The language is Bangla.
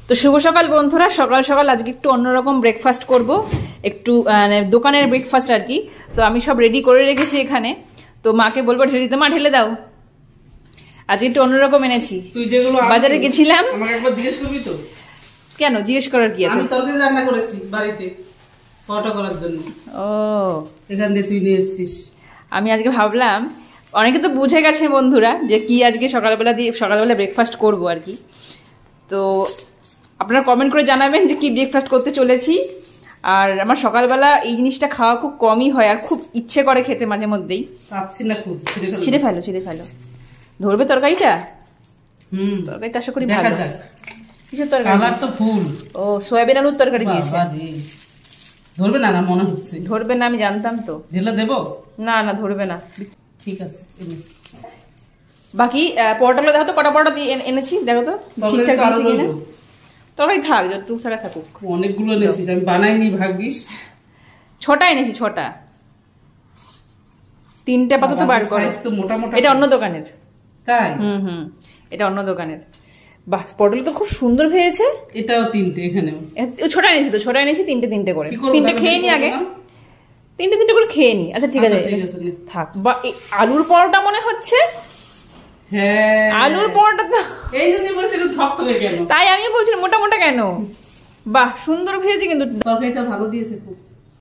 তো শুভ সকাল বন্ধুরা, সকাল সকাল আজকে একটু অন্যরকম ব্রেকফাস্ট করব, একটু দোকানের ব্রেকফাস্ট আর কি। তো আমি সব রেডি করে রেখেছি এখানে, তো মাকে বলবো ঢেলে দিতে, মা ঢেলে দাও। আজকে একটু অন্যরকম এনেছি। তুই যেগুলো বাজারে গেছিলাম, আমাকে একবার জিজ্ঞেস করবি তো? কেন জিজ্ঞেস করার কি আছে? আমি তরকারি রান্না করেছি বাড়িতে পরোটা করার জন্য। ও, এখান দিয়ে তুই নিয়ে এসেছিস। আমি আজকে ভাবলাম, অনেকে তো বুঝে গেছে বন্ধুরা যে কি আজকে সকালবেলা ব্রেকফাস্ট করব আর কি। তো আপনারা কমেন্ট করে জানাবেন যে কি ব্রেকফাস্ট করতে চলেছি। আর আমার সকালবেলা এই জিনিসটা খাওয়া খুব কমই হয়, আর খুব ইচ্ছে করে খেতে মাঝে মধ্যেই। পাচ্ছি না, খুব ছিঁড়ে ফেলো। ধরবে তরকারিটা? তরকারিটা আশা করি ভালো। কিসের তরকারি? কালার তো ফুল। ও, সয়াবিন আলুর তরকারি দিয়েছে। ধরবে না? না মনে হচ্ছে ধরবে না, আমি জানতাম তো। ঢেলে দেবো? না না, ধরবে না। ঠিক আছে। বাকি পরোটাগুলো দেখো তো, কটা পরোটা দিয়ে এনেছি দেখো তো ঠিকঠাক দিয়েছি কিনা। তরকারি থাক, যতটুকু ছাড়া থাকুক। অনেকগুলো এনেছিস, আমি বানাইনি ভাগ্যিস। 6টা এনেছি, 6টা। 3টে পাতা তো বার করে। এটা অন্য দোকানের। তাই? এটা অন্য দোকানের। বাহ, পটল তো খুব সুন্দর ভেজেছে। এটাও 3টে, এখানেও 6টা এনেছি তো, 6টা এনেছি, 3টে করে। 3টে খেয়ে নি আগে, 3টে করে খেয়ে নি। আচ্ছা ঠিক আছে, থাক। বা আলুর পরোটা মনে হচ্ছে। হ্যাঁ, আলুর পরোটা তো এই জন্য বলছি থকথকে কেন, তাই আমি বলছি মোটা মোটা কেন। বাহ, সুন্দর ভেজেছে কিন্তু তরকারিটা ভালো দিয়েছে খুব।